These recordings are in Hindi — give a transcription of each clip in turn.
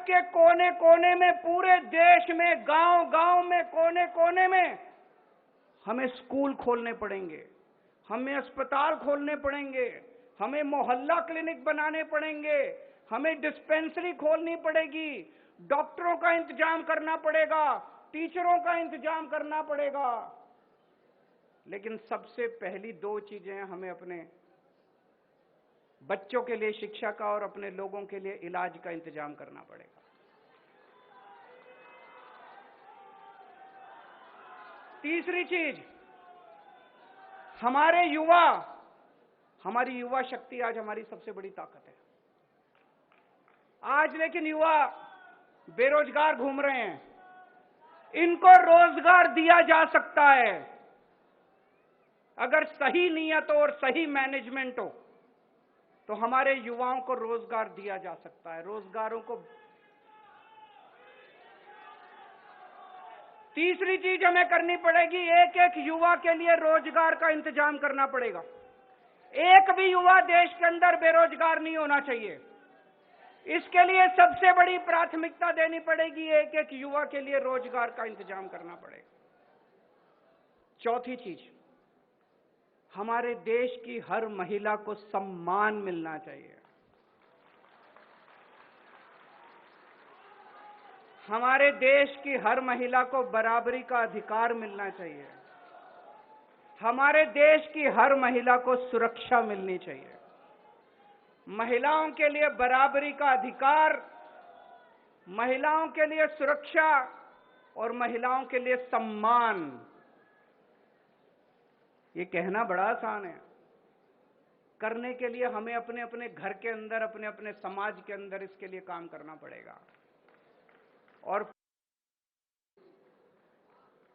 के कोने कोने में, पूरे देश में, गांव गांव में, कोने कोने में हमें स्कूल खोलने पड़ेंगे, हमें अस्पताल खोलने पड़ेंगे, हमें मोहल्ला क्लिनिक बनाने पड़ेंगे, हमें डिस्पेंसरी खोलनी पड़ेगी, डॉक्टरों का इंतजाम करना पड़ेगा, टीचरों का इंतजाम करना पड़ेगा। लेकिन सबसे पहली दो चीजें हमें अपने बच्चों के लिए शिक्षा का और अपने लोगों के लिए इलाज का इंतजाम करना पड़ेगा। तीसरी चीज, हमारी युवा शक्ति आज हमारी सबसे बड़ी ताकत है। आज लेकिन युवा बेरोजगार घूम रहे हैं, इनको रोजगार दिया जा सकता है अगर सही नियत और सही मैनेजमेंट हो, तो हमारे युवाओं को रोजगार दिया जा सकता है। रोजगारों को तीसरी चीज हमें करनी पड़ेगी, एक एक युवा के लिए रोजगार का इंतजाम करना पड़ेगा। एक भी युवा देश के अंदर बेरोजगार नहीं होना चाहिए। इसके लिए सबसे बड़ी प्राथमिकता देनी पड़ेगी, एक एक युवा के लिए रोजगार का इंतजाम करना पड़ेगा। चौथी चीज, हमारे देश की हर महिला को सम्मान मिलना चाहिए। हमारे देश की हर महिला को बराबरी का अधिकार मिलना चाहिए। हमारे देश की हर महिला को सुरक्षा मिलनी चाहिए। महिलाओं के लिए बराबरी का अधिकार, महिलाओं के लिए सुरक्षा और महिलाओं के लिए सम्मान। ये कहना बड़ा आसान है, करने के लिए हमें अपने अपने घर के अंदर, अपने अपने समाज के अंदर इसके लिए काम करना पड़ेगा। और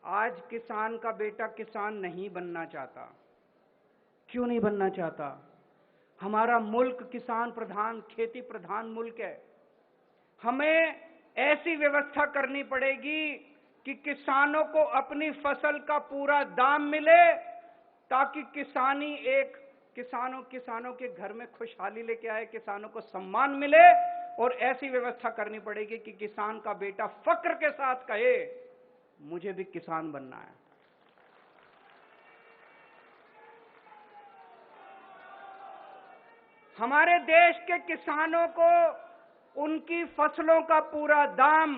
आज किसान का बेटा किसान नहीं बनना चाहता। क्यों नहीं बनना चाहता? हमारा मुल्क किसान प्रधान, खेती प्रधान मुल्क है। हमें ऐसी व्यवस्था करनी पड़ेगी कि किसानों को अपनी फसल का पूरा दाम मिले, ताकि किसानों के घर में खुशहाली लेके आए, किसानों को सम्मान मिले। और ऐसी व्यवस्था करनी पड़ेगी कि किसान का बेटा फक्र के साथ कहे, मुझे भी किसान बनना है। हमारे देश के किसानों को उनकी फसलों का पूरा दाम,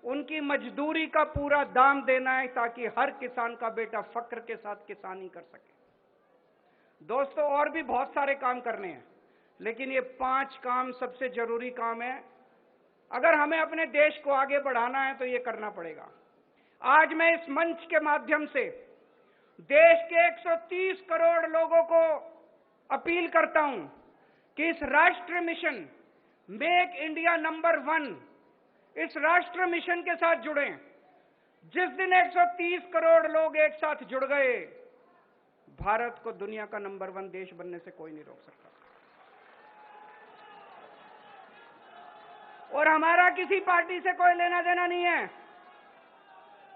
उनकी मजदूरी का पूरा दाम देना है, ताकि हर किसान का बेटा फक्र के साथ किसानी कर सके। दोस्तों, और भी बहुत सारे काम करने हैं, लेकिन ये 5 काम सबसे जरूरी काम है। अगर हमें अपने देश को आगे बढ़ाना है तो ये करना पड़ेगा। आज मैं इस मंच के माध्यम से देश के 130 करोड़ लोगों को अपील करता हूं कि इस राष्ट्रीय मिशन मेक इंडिया नंबर 1, इस राष्ट्रीय मिशन के साथ जुड़ें। जिस दिन 130 करोड़ लोग एक साथ जुड़ गए, भारत को दुनिया का नंबर 1 देश बनने से कोई नहीं रोक सकता। और हमारा किसी पार्टी से कोई लेना देना नहीं है।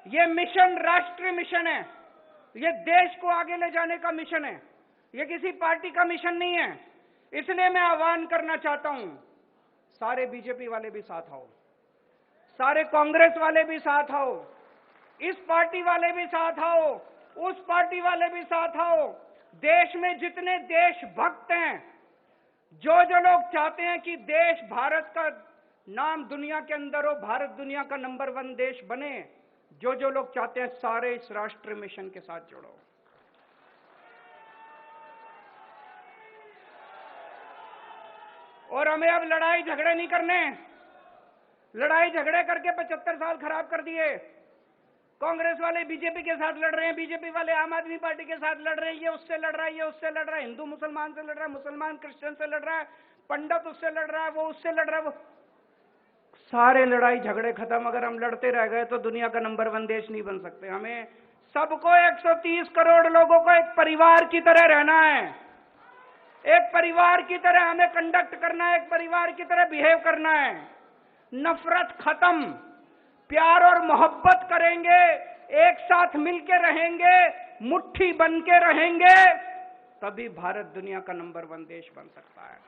ये मिशन राष्ट्रीय मिशन है, ये देश को आगे ले जाने का मिशन है, ये किसी पार्टी का मिशन नहीं है। इसलिए मैं आह्वान करना चाहता हूं, सारे बीजेपी वाले भी साथ आओ, सारे कांग्रेस वाले भी साथ आओ, इस पार्टी वाले भी साथ आओ, उस पार्टी वाले भी साथ आओ। देश में जितने देशभक्त हैं, जो लोग चाहते हैं कि देश, भारत का नाम दुनिया के अंदर हो, भारत दुनिया का नंबर 1 देश बने, जो लोग चाहते हैं, सारे इस राष्ट्रीय मिशन के साथ जुड़ो। और हमें अब लड़ाई झगड़े नहीं करने। लड़ाई झगड़े करके 75 साल खराब कर दिए। कांग्रेस वाले बीजेपी के साथ लड़ रहे हैं, बीजेपी वाले आम आदमी पार्टी के साथ लड़ रहे हैं, ये उससे लड़ रहा है, ये उससे लड़ रहा है, हिंदू मुसलमान से लड़ रहा है, मुसलमान क्रिश्चियन से लड़ रहा है, पंडित उससे लड़ रहा है, वो उससे लड़ रहा है। वो सारे लड़ाई झगड़े खत्म। अगर हम लड़ते रह गए तो दुनिया का नंबर 1 देश नहीं बन सकते। हमें सबको, 130 करोड़ लोगों को एक परिवार की तरह रहना है, एक परिवार की तरह हमें कंडक्ट करना है, एक परिवार की तरह बिहेव करना है। नफरत खत्म, प्यार और मोहब्बत करेंगे, एक साथ मिलकर रहेंगे, मुट्ठी बन के रहेंगे, तभी भारत दुनिया का नंबर 1 देश बन सकता है।